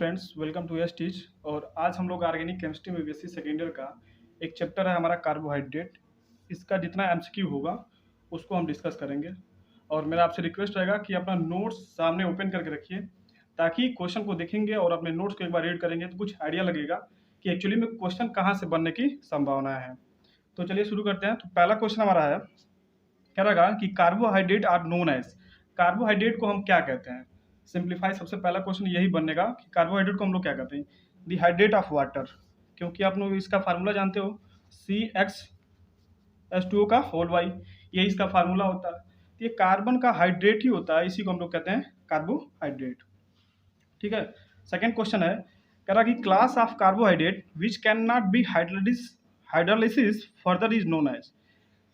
Friends, welcome to S teach. और आज हम लोग ऑर्गेनिक केमिस्ट्री में बीएससी सेकेंड ईयर का एक चैप्टर है हमारा कार्बोहाइड्रेट। इसका जितना एमसीक्यू होगा उसको हम डिस्कस करेंगे। और मेरा आपसे रिक्वेस्ट रहेगा कि अपना नोट्स सामने ओपन करके रखिए, ताकि क्वेश्चन को देखेंगे और अपने नोट्स को एक बार रीड करेंगे तो कुछ आइडिया लगेगा कि एक्चुअली में क्वेश्चन कहाँ से बनने की संभावना है। तो चलिए शुरू करते हैं। तो पहला क्वेश्चन हमारा है, कह रहा कि carbohydrate are known as, carbohydrate को हम क्या कहते हैं। सिंप्लीफाई सबसे पहला क्वेश्चन यही बनेगा कि कार्बोहाइड्रेट को हम लोग क्या कहते हैं। दी हाइड्रेट ऑफ वाटर, क्योंकि आप लोग इसका फार्मूला जानते हो, CH2O का होल वाई, ये इसका फार्मूला होता है। तो ये कार्बन का हाइड्रेट ही होता है, इसी को हम लोग कहते हैं कार्बोहाइड्रेट। ठीक है। सेकेंड क्वेश्चन है, कह रहा कि class of carbohydrate which can not be hydrolysis further is known as,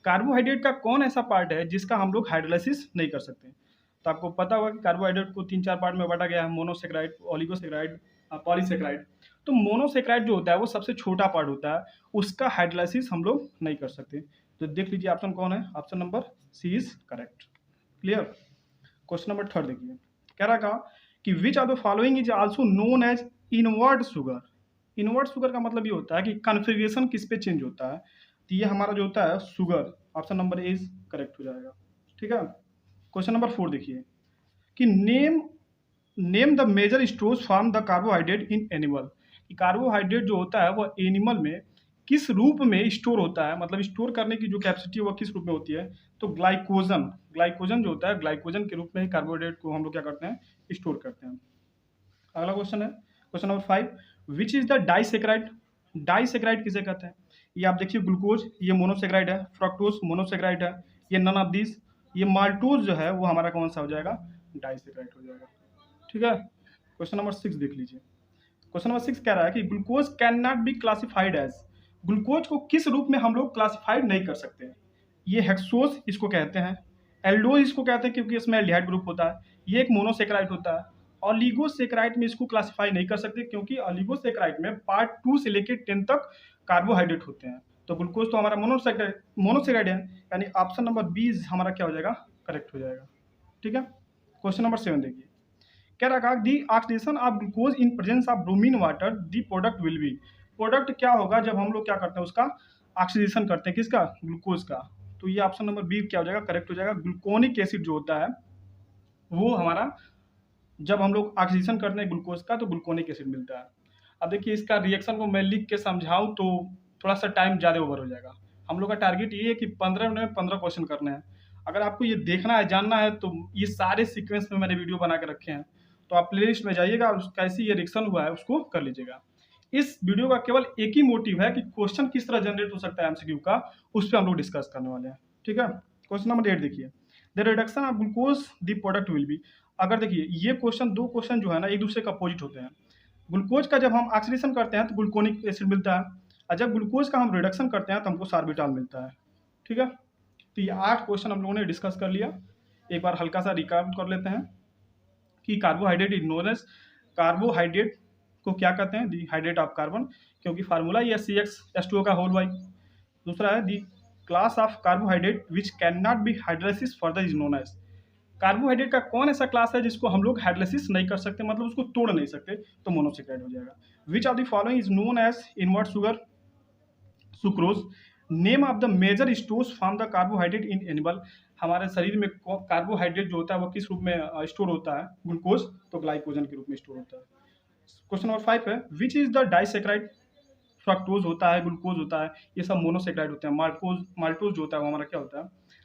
carbohydrate का कौन ऐसा पार्ट है जिसका हम लोग हाइड्रोलाइसिस नहीं कर सकते। तो आपको पता होगा कि कार्बोहाइड्रेट को 3-4 पार्ट में बांटा गया है, मोनोसेक्राइड, ओलिगोसेक्राइड, पॉलीसेक्राइड। तो मोनोसेक्राइड जो होता है वो सबसे छोटा पार्ट होता है, उसका हाइड्रोलाइसिस हम लोग नहीं कर सकते। तो देख लीजिए ऑप्शन कौन है, option number C is correct. Clear. Question number third देखिए, कह रहा कि which of the following is also known as invert sugar. Invert sugar का मतलब ये होता है कि कन्फिग्रेशन किस पे चेंज होता है। तो ये हमारा जो होता है sugar, option number A is correct हो जाएगा। ठीक है। क्वेश्चन नंबर 4 देखिए कि name the major stores from the carbohydrate in animal. Carbohydrate जो होता है वो एनिमल में किस रूप में स्टोर होता है, मतलब स्टोर करने की जो कैपेसिटी है वो किस रूप में होती है। तो ग्लाइकोजन, ग्लाइकोजन जो होता है, ग्लाइकोजन के रूप में ही कार्बोहाइड्रेट को हम लोग क्या करते हैं, स्टोर करते हैं। अगला क्वेश्चन है, question number 5, which is the disaccharide. Disaccharide किसे कहते हैं। ये आप देखिए, ग्लूकोज ये मोनोसेक्राइड है, फ्रक्टोज मोनोसेक्राइड है, ये नन ऑफ दिस, ये माल्टोज जो है वो हमारा कौन सा हो जाएगा, डाइसेक्राइड हो जाएगा। ठीक है। क्वेश्चन नंबर 6 देख लीजिए। क्वेश्चन नंबर 6 कह रहा है कि glucose can not be classified as, glucose को किस रूप में हम लोग क्लासिफाइड नहीं कर सकते। ये हेक्सोज इसको कहते हैं, एल्डोज इसको कहते हैं क्योंकि इसमें एल्डिहाइड ग्रुप होता है, ये एक मोनोसेक्राइड होता है। ऑलिगोसेक्राइड में इसको क्लासिफाई नहीं कर सकते क्योंकि ऑलिगोसेक्राइड में पार्ट 2 से लेकर 10 तक कार्बोहाइड्रेट होते हैं। तो ग्लूकोज तो हमारा मोनोसेक्राइड है, यानी ऑप्शन नंबर बी हमारा क्या हो जाएगा, करेक्ट हो जाएगा। ठीक है। क्वेश्चन नंबर 7 देखिए, क्या रखा, the oxidation of glucose in presence of bromine water the product will be. Product क्या होगा जब हम लोग क्या करते हैं, उसका ऑक्सीडेशन करते हैं, किसका, ग्लूकोज का। तो ये ऑप्शन नंबर बी क्या हो जाएगा, करेक्ट हो जाएगा। ग्लूकोनिक एसिड जो होता है वो हमारा, जब हम लोग ऑक्सीडेशन करते हैं ग्लूकोज का तो ग्लूकोनिक एसिड मिलता है। अब देखिए इसका रिएक्शन को मैं लिख के समझाऊं तो थोड़ा सा टाइम ज़्यादा ओवर हो जाएगा। हम लोग का टारगेट ये है कि 15 मिनट में 15 क्वेश्चन करने हैं। अगर आपको ये देखना है, जानना है, तो ये सारे सीक्वेंस में मैंने वीडियो बना के रखे हैं, तो आप प्लेलिस्ट में जाइएगा और कैसे ये रिएक्शन हुआ है उसको कर लीजिएगा। इस वीडियो का केवल एक ही मोटिव है कि क्वेश्चन किस तरह जनरेट हो सकता है एमसीक्यू का, उस पर हम लोग डिस्कस करने वाले हैं। ठीक है। क्वेश्चन नंबर 8 देखिए, the reduction of glucose the product will B. अगर देखिए ये क्वेश्चन, दो क्वेश्चन जो है ना एक दूसरे का अपोजिट होते हैं। ग्लूकोज का जब हम ऑक्सीडेशन करते हैं तो ग्लूकोनिक एसिड मिलता है, और जब ग्लूकोज का हम रिडक्शन करते हैं तो हमको सार्बिटॉल मिलता है। ठीक है। तो ये 8 क्वेश्चन हम लोगों ने डिस्कस कर लिया। एक बार हल्का सा रिकैप कर लेते हैं कि carbohydrate is known as, carbohydrate को क्या कहते हैं, दी हाइड्रेट ऑफ कार्बन, क्योंकि फार्मूला ये CH2O का होल वाई। दूसरा है the class of carbohydrate which can not be hydrolysis further is known as, carbohydrate का कौन ऐसा क्लास है जिसको हम लोग हाइड्रोलाइसिस नहीं कर सकते, मतलब उसको तोड़ नहीं सकते, तो मोनोसेक्राइड हो जाएगा। Which of the following is known as invert sugar, sucrose. Name of the major stores from the carbohydrate in animal, हमारे शरीर में कार्बोहाइड्रेट जो होता है वो किस रूप में स्टोर होता है, ग्लूकोज, तो ग्लाइकोजन के रूप में स्टोर होता है। क्वेश्चन नंबर 5 है, which is the disaccharide, fructose होता है, ग्लूकोज होता है, ये सब मोनोसेक्राइड होते हैं। माल्टोज जो होता है वो हमारा क्या होता है,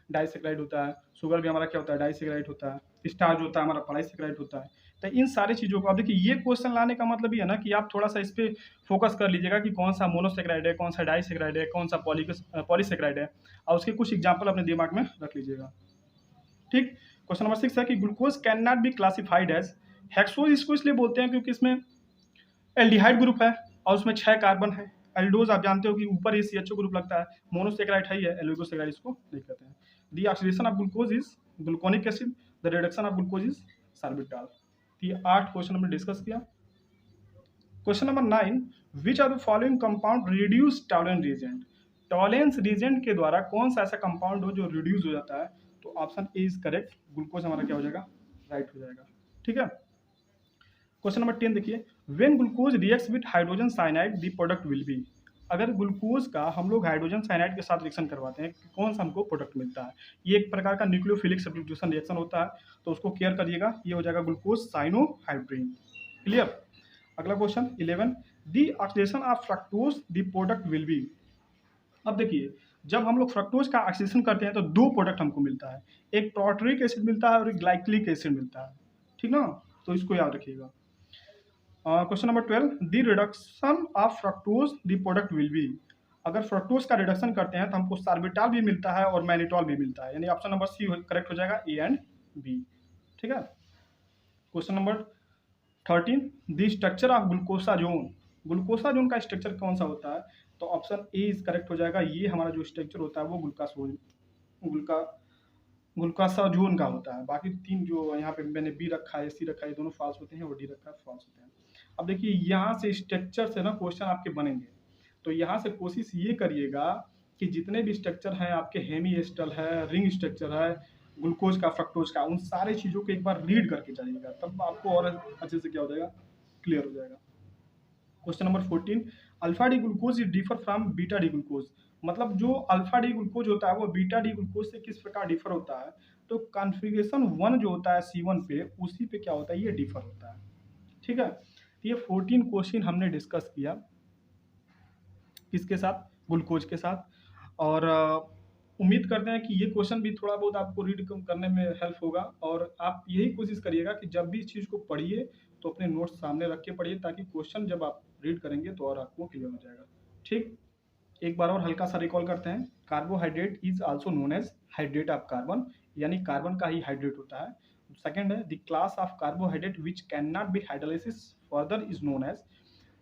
डाइसेक्राइड होता है। शुगर भी हमारा क्या होता है, डाइसेक्राइड होता है। स्टार्च होता है हमारा, पॉलीसेक्राइड होता है। तो इन सारी चीज़ों को, अब देखिए ये क्वेश्चन लाने का मतलब ये है ना कि आप थोड़ा सा इस पर फोकस कर लीजिएगा कि कौन सा मोनोसेक्राइड है, कौन सा डाइसेक्राइड है, कौन सा पॉलीसेक्राइड है, और उसके कुछ एग्जाम्पल अपने दिमाग में रख लीजिएगा। ठीक। क्वेश्चन नंबर 6 है कि glucose can not be classified as hexose, इसको इसलिए बोलते हैं क्योंकि इसमें एल्डिहाइड ग्रुप है और उसमें 6 कार्बन है। एल्डोज आप जानते हो कि ऊपर ही CHO ग्रुप लगता है, मोनोसेक्राइड है, एल्डिगोसेक्राइड इसको नहीं कहते हैं। The oxidation of glucose is gluconic acid, the reduction of glucose is sorbitol. ये 8 क्वेश्चन हमने डिस्कस किया। Question number 9, which are the following compound reduce Tollens reagent, Tollens reagent के द्वारा कौन सा ऐसा कंपाउंड हो जो रिड्यूस हो जाता है, तो option A is correct, glucose हमारा क्या हो जाएगा, राइट हो जाएगा। ठीक है। क्वेश्चन नंबर 10 देखिए, when glucose reacts with hydrogen cyanide the product will B. अगर ग्लूकोज का हम लोग हाइड्रोजन साइनाइड के साथ रिएक्शन करवाते हैं, कौन सा हमको प्रोडक्ट मिलता है? ये एक प्रकार का न्यूक्लियोफिलिक सब्स्टिट्यूशन रिएक्शन होता है, तो उसको केयर करिएगा, ये हो जाएगा ग्लूकोज साइनोहाइड्रीन। क्लियर। अगला question 11, the oxidation of fructose the product will B. अब देखिए, जब हम लोग फ्रक्टोज का ऑक्सीडेशन करते हैं तो दो प्रोडक्ट हमको मिलता है, एक टार्टरिक एसिड मिलता है और एक ग्लाइकोलिक एसिड मिलता है, ठीक ना? तो इसको याद रखिएगा। Question number 12, the reduction of fructose the product will B. अगर फ्रक्टोज का रिडक्शन करते हैं तो हमको सार्बिटॉल भी मिलता है और मैनिटॉल भी मिलता है, यानी ऑप्शन नंबर सी करेक्ट हो जाएगा, ए एंड बी। ठीक है। Question number 13, the structure of glucosazone. Glucosazone का स्ट्रक्चर कौन सा होता है? तो ऑप्शन ए इज करेक्ट हो जाएगा, ये हमारा जो स्ट्रक्चर होता है वो ग्लूकोसाजोन का होता है। बाकी तीन जो यहाँ पे मैंने बी रखा है, सी रखा है, ये दोनों फॉल्स होते हैं, और डी रखा है फॉल्स होते हैं। अब देखिए, यहाँ से स्ट्रक्चर से ना क्वेश्चन आपके बनेंगे, तो यहाँ से कोशिश ये करिएगा कि जितने भी स्ट्रक्चर हैं आपके, हेमी एस्टल है, रिंग स्ट्रक्चर है, ग्लूकोज का, फ्रक्टोज का, उन सारे चीज़ों को एक बार रीड करके जाइएगा, तब आपको और अच्छे से क्या हो जाएगा, क्लियर हो जाएगा। Question number 14, alpha D glucose is differ from beta D glucose. मतलब जो अल्फा डी ग्लूकोज होता है वो बीटा डी ग्लूकोज से किस प्रकार डिफर होता है? तो कॉन्फ़िगरेशन 1 जो होता है C1 पे, उसी पे क्या होता है, ये डिफर होता है। ठीक है। तो ये 14 क्वेश्चन हमने डिस्कस किया किसके साथ? ग्लूकोज के साथ। और उम्मीद करते हैं कि ये क्वेश्चन भी थोड़ा बहुत आपको रीड करने में हेल्प होगा, और आप यही कोशिश करिएगा कि जब भी इस चीज़ को पढ़िए तो अपने नोट्स सामने रख के पढ़िए, ताकि क्वेश्चन जब आप रीड करेंगे तो और आपको क्लियर हो जाएगा। ठीक। एक बार और हल्का सा रिकॉल करते हैं। Carbohydrate is also known as hydrate of carbon, यानी कार्बन का ही हाइड्रेट होता है। सेकंड है, the class of carbohydrate which can not be hydrolysis further is known as.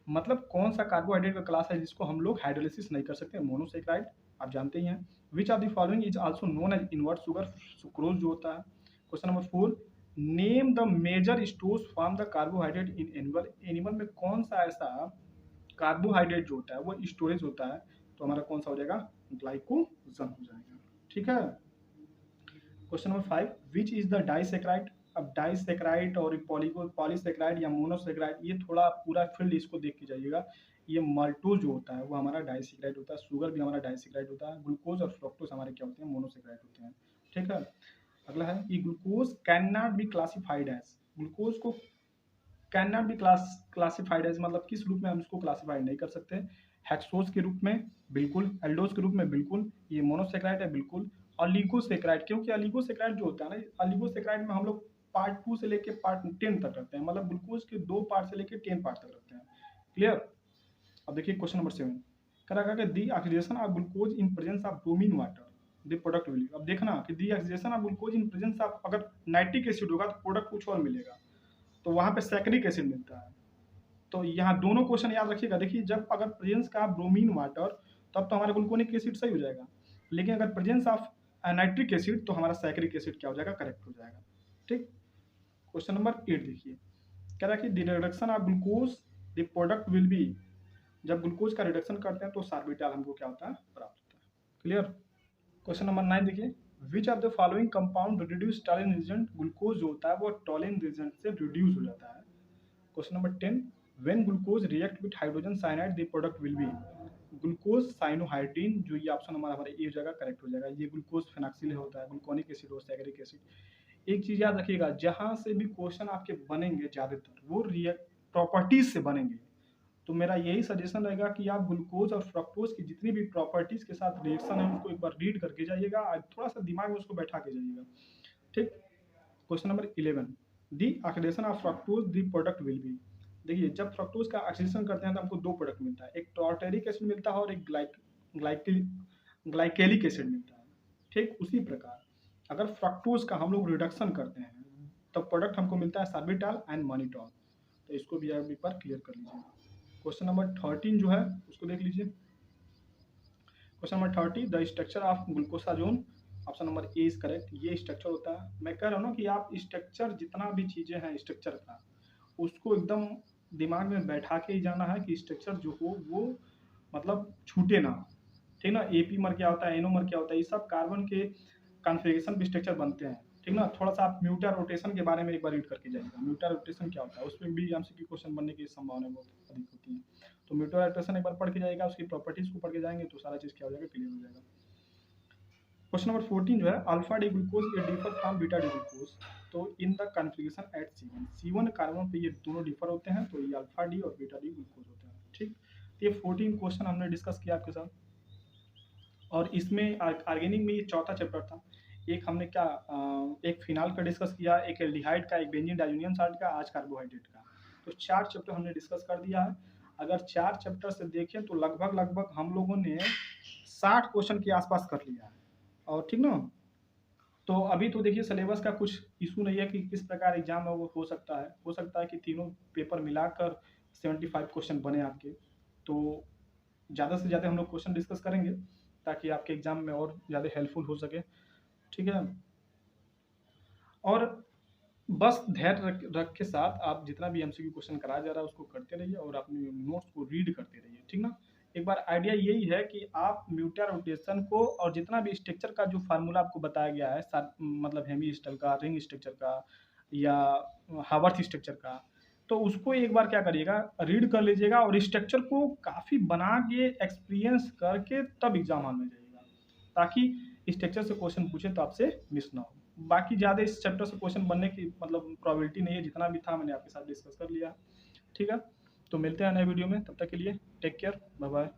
मतलब कौन सा कार्बोहाइड्रेट का क्लास है जिसको हम लोग हाइड्रोलाइसिस नहीं कर सकते? मोनोसेक्राइड, आप जानते ही हैं। Which of the following is also known as invert sugar, sucrose जो होता है। Question number 4, name the major stores from the carbohydrate in animal. Animal में कौन सा ऐसा कार्बोहाइड्रेट जो होता है वो स्टोरेज होता है? तो हमारा कौन सा हो जाएगा? ग्लाइकोजन हो जाएगा। ठीक है। Question number 5, which is the disaccharide. अब डाइसेक्राइड और पॉलीसेक्राइड या मोनोसेक्राइड, ये थोड़ा पूरा फील्ड इसको देख के जाइएगा। ये माल्टोज जो होता है वो हमारा डाइसेक्राइड होता है, शुगर भी हमारा डाइसेक्राइड होता है, ग्लूकोज और फ्रक्टोज हमारे क्या होते हैं? मोनोसेक्राइड होते हैं। ठीक है। अगला है, ये glucose can not be classified as. Glucose को can not be classified as मतलब किस रूप में हम इसको क्लासिफाइड नहीं कर सकते? हेक्सोज के रूप में बिल्कुल, एल्डोज के रूप में बिल्कुल, ये मोनोसेक्राइड है बिल्कुल, ऑलिगोसेक्राइड, क्योंकि ऑलिगोसेक्राइड जो होता है ना, ऑलिगोसेक्राइड में हम लोग पार्ट 2 से लेके पार्ट 10 तक रखते हैं, मतलब ग्लूकोज के 2 पार्ट से लेके 10 पार्ट तक रखते हैं। क्लियर। अब देखिए क्वेश्चन नंबर 7, कह रहा है the oxidation of glucose in presence of bromine water the product will. अब देखना कि the oxidation of glucose in presence of, अगर नाइट्रिक एसिड होगा तो प्रोडक्ट कुछ और मिलेगा, तो वहां पे सैकरिक एसिड मिलता है। तो यहाँ दोनों क्वेश्चन याद रखिएगा। देखिए, जब अगर प्रेजेंस का ब्रोमीन वाटर, तब तो हमारा ग्लूकोनिक एसिड सही हो जाएगा, लेकिन अगर प्रेजेंस ऑफ नाइट्रिक एसिड तो हमारा सैकरिक एसिड क्या हो जाएगा? करेक्ट हो जाएगा। ठीक। क्वेश्चन नंबर 8 देखिए, कह रहा है कि the reduction of glucose the product will B. जब ग्लूकोज का रिडक्शन करते हैं तो सार्बिटॉल हमको क्या होता है? प्राप्त होता है। क्लियर। क्वेश्चन नंबर 9 देखिए, which of the following compound reduce Tollen reagent. Glucose जो होता है वो टॉलिन रिजेंट से रिड्यूस हो जाता है। Question number 10, when glucose react with hydrogen cyanide the product will B. Glucose cyanohydrin, जो ये ऑप्शन हमारा ए हो जाएगा, करेक्ट हो जाएगा। ये ग्लूकोज फेनॉक्सिल होता है, ग्लूकोनिक एसिड और सैकरिक एसिड। एक चीज याद रखिएगा, जहां से भी क्वेश्चन आपके बनेंगे ज्यादातर वो प्रॉपर्टीज से बनेंगे, तो मेरा यही सजेशन रहेगा कि आप ग्लूकोज और फ्रक्टोज की जितनी भी प्रॉपर्टीज के साथ रिएक्शन है उसको एक बार रीड करके जाइएगा, थोड़ा सा दिमाग में उसको बैठा के जाइएगा। ठीक। Question number 11, the oxidation of fructose the product will B. देखिए, जब फ्रक्टोज का ऑक्सीडेशन करते हैं तो हमको दो प्रोडक्ट मिलता है, एक टार्टरिक एसिड मिलता है और एक ग्लाइकेलिक एसिड मिलता है। ठीक। उसी प्रकार अगर फ्रक्टोज का हम लोग रिडक्शन करते हैं तो प्रोडक्ट हमको मिलता है सार्बिटॉल एंड मॉनिटॉल। तो इसको भी आप एक बार क्लियर कर लीजिए। क्वेश्चन नंबर 13 जो है उसको देख लीजिए। Question number 30, the structure of glucosazone. Option number A is correct, ये स्ट्रक्चर होता है। मैं कह रहा हूँ ना कि आप स्ट्रक्चर, जितना भी चीज़ें हैं स्ट्रक्चर का, उसको एकदम दिमाग में बैठा के ही जाना है कि स्ट्रक्चर जो हो वो मतलब छूटे ना। ठीक ना। एपी मर क्या होता है, एनओ मर क्या होता है, ये सब कार्बन के कॉन्फ़िगरेशन पे स्ट्रक्चर बनते हैं। ठीक ना। थोड़ा सा आप म्यूटा रोटेशन के बारे में एक बार रीड करके जाइएगा, म्यूटा रोटेशन क्या होता है, उसमें भी एमसीक्यू क्वेश्चन बनने की संभावना बहुत अधिक होती है। तो म्यूटा रोटेशन एक बार पढ़ के जाएगा, उसकी प्रॉपर्टीज को पढ़ के जाएंगे तो सारा चीज़ क्या हो जाएगा, क्लियर हो जाएगा। क्वेश्चन नंबर 14 जो है, अल्फा डी ग्लूकोज ये differ from beta D glucose, तो in the configuration at C1 carbon पे ये दोनों डिफर होते हैं, तो ये अल्फा डी और बीटा डी ग्लूकोज होते हैं। ठीक, तो ये 14 क्वेश्चन हमने डिस्कस किया आपके साथ, और इसमें ऑर्गेनिक में ये चौथा चैप्टर था। एक हमने क्या एक फिनाल का डिस्कस किया, एक एल्डिहाइड का, एक बेंजीन डाइज़ोनियम साल्ट का, आज कार्बोहाइड्रेट का। तो 4 चैप्टर हमने डिस्कस कर दिया है। अगर 4 चैप्टर से देखें तो लगभग हम लोगों ने 60 क्वेश्चन के आसपास कर लिया है, और ठीक ना। तो अभी तो देखिए सिलेबस का कुछ इशू नहीं है कि किस प्रकार एग्जाम है वो हो सकता है कि तीनों पेपर मिलाकर 75 क्वेश्चन बने आपके। तो ज़्यादा से ज़्यादा हम लोग क्वेश्चन डिस्कस करेंगे ताकि आपके एग्जाम में और ज़्यादा हेल्पफुल हो सके, ठीक है। और बस धैर्य रख के साथ आप जितना भी एमसीक्यू क्वेश्चन कराया जा रहा है उसको करते रहिए और अपने नोट्स को रीड करते रहिए, ठीक ना। एक बार आइडिया यही है कि आप म्यूटा रोटेशन को और जितना भी स्ट्रक्चर का जो फार्मूला आपको बताया गया है, मतलब हेमी स्ट्रक्चर का, रिंग स्ट्रक्चर का, या हावर्थ स्ट्रक्चर का, तो उसको एक बार क्या करिएगा, रीड कर लीजिएगा और स्ट्रक्चर को काफ़ी बना के एक्सपीरियंस करके तब एग्जाम हॉल में जाइएगा, ताकि स्ट्रक्चर से क्वेश्चन पूछे तो आपसे मिस ना हो। बाकी ज़्यादा इस चैप्टर से क्वेश्चन बनने की मतलब प्रोबेबिलिटी नहीं है, जितना भी था मैंने आपके साथ डिस्कस कर लिया, ठीक है। तो मिलते हैं नए वीडियो में, तब तक के लिए टेक केयर, बाय बाय।